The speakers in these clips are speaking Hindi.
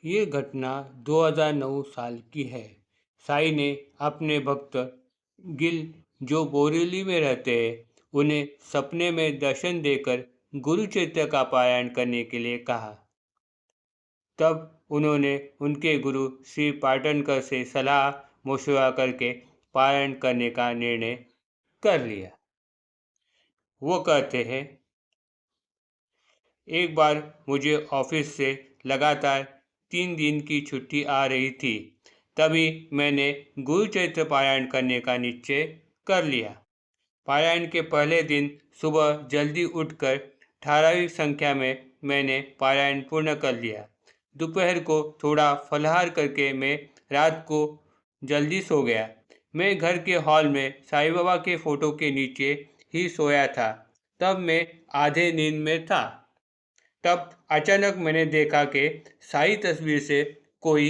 ये घटना 2009 साल की है। साई ने अपने भक्त गिल, जो बोरीवली में रहते हैं, उन्हें सपने में दर्शन देकर गुरु चरित्र का पारायण करने के लिए कहा। तब उन्होंने उनके गुरु श्री पाटनकर से सलाह मशवरा करके पारायण करने का निर्णय कर लिया। वो कहते हैं, एक बार मुझे ऑफिस से लगातार 3 दिन की छुट्टी आ रही थी। तभी मैंने गुरु चरित्र पारायण करने का निश्चय कर लिया। पारायण के पहले दिन सुबह जल्दी उठकर 18वीं संख्या में मैंने पारायण पूर्ण कर लिया। दोपहर को थोड़ा फलाहार करके मैं रात को जल्दी सो गया। मैं घर के हॉल में साईं बाबा के फोटो के नीचे ही सोया था। तब मैं आधे नींद में था। तब अचानक मैंने देखा कि साई तस्वीर से कोई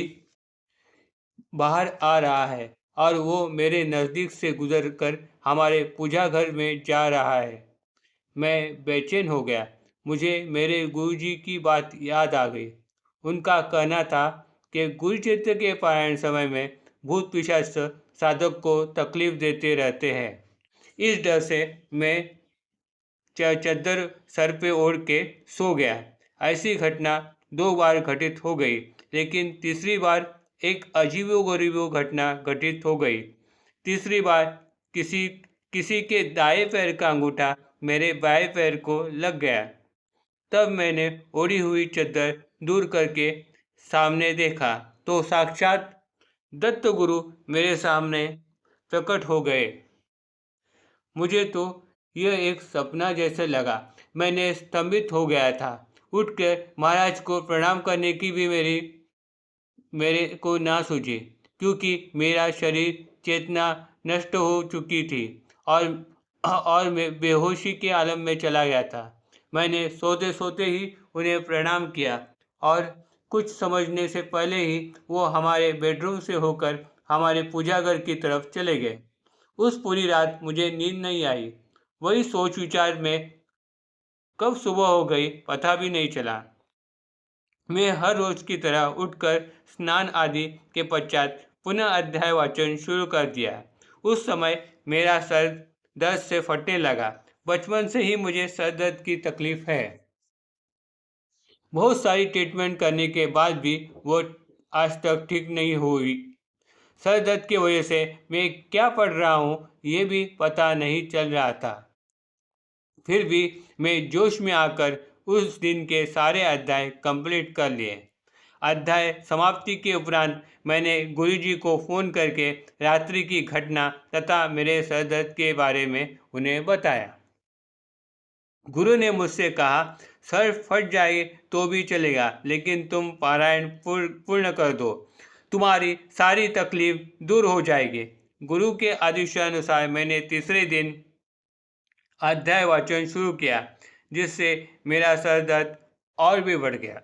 बाहर आ रहा है और वो मेरे नज़दीक से गुजरकर हमारे पूजा घर में जा रहा है। मैं बेचैन हो गया। मुझे मेरे गुरुजी की बात याद आ गई। उनका कहना था कि गुरु चरित्र के पारायण समय में भूत पिशाच साधक को तकलीफ देते रहते हैं। इस डर से मैं चद्दर सर पे ओढ़ के सो गया। ऐसी घटना 2 बार घटित हो गई, लेकिन तीसरी बार एक अजीबो-गरीबो घटना घटित हो गई। तीसरी बार किसी के दाएं पैर का अंगूठा मेरे बाएं पैर को लग गया। तब मैंने ओढ़ी हुई चद्दर दूर करके सामने देखा तो साक्षात दत्त गुरु मेरे सामने प्रकट हो गए। मुझे तो यह एक सपना जैसे लगा। मैंने स्तंभित हो गया था। उठकर महाराज को प्रणाम करने की भी मेरे को ना सूझी, क्योंकि मेरा शरीर चेतना नष्ट हो चुकी थी और मैं बेहोशी के आलम में चला गया था। मैंने सोते सोते ही उन्हें प्रणाम किया और कुछ समझने से पहले ही वो हमारे बेडरूम से होकर हमारे पूजा घर की तरफ चले गए। उस पूरी रात मुझे नींद नहीं आई। वही सोच विचार में कब सुबह हो गई पता भी नहीं चला। मैं हर रोज की तरह उठकर स्नान आदि के पश्चात पुनः अध्याय वाचन शुरू कर दिया। उस समय मेरा सर दर्द से फटने लगा। बचपन से ही मुझे सर दर्द की तकलीफ है। बहुत सारी ट्रीटमेंट करने के बाद भी वो आज तक ठीक नहीं हुई। सर दर्द की वजह से मैं क्या पढ़ रहा हूँ ये भी पता नहीं चल रहा था। फिर भी मैं जोश में आकर उस दिन के सारे अध्याय कंप्लीट कर लिए। अध्याय समाप्ति के उपरांत मैंने गुरुजी को फ़ोन करके रात्रि की घटना तथा मेरे सर दर्द के बारे में उन्हें बताया। गुरु ने मुझसे कहा, सर फट जाए तो भी चलेगा, लेकिन तुम पारायण पूर्ण कर दो, तुम्हारी सारी तकलीफ दूर हो जाएगी। गुरु के आदेशानुसार मैंने तीसरे दिन अध्याय वाचन शुरू किया, जिससे मेरा सर दर्द और भी बढ़ गया।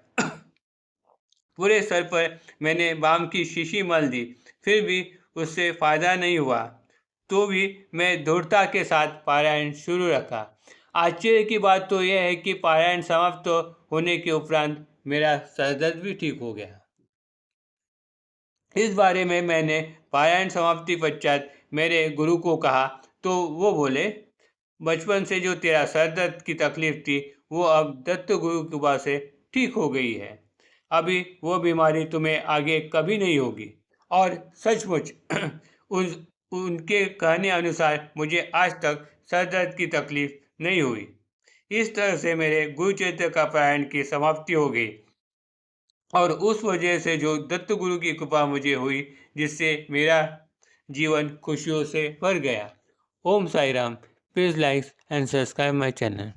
पूरे सर पर मैंने बाम की शीशी मल दी, फिर भी उससे फ़ायदा नहीं हुआ। तो भी मैं दृढ़ता के साथ पारायण शुरू रखा। आश्चर्य की बात तो यह है कि पारायण समाप्त होने के उपरांत मेरा सर दर्द भी ठीक हो गया। इस बारे में मैंने पारायण समाप्ति पश्चात मेरे गुरु को कहा तो वो बोले, बचपन से जो तेरा सर दर्द की तकलीफ थी वो अब दत्त गुरु की कृपा से ठीक हो गई है। अभी वो बीमारी तुम्हें आगे कभी नहीं होगी। और सचमुच उनके कहने अनुसार मुझे आज तक सर दर्द की तकलीफ नहीं हुई। इस तरह से मेरे गुरु चरित्र का पारायण की समाप्ति हो गई और उस वजह से जो दत्त गुरु की कृपा मुझे हुई, जिससे मेरा जीवन खुशियों से भर गया। Om Sai Ram. Please like and subscribe my channel.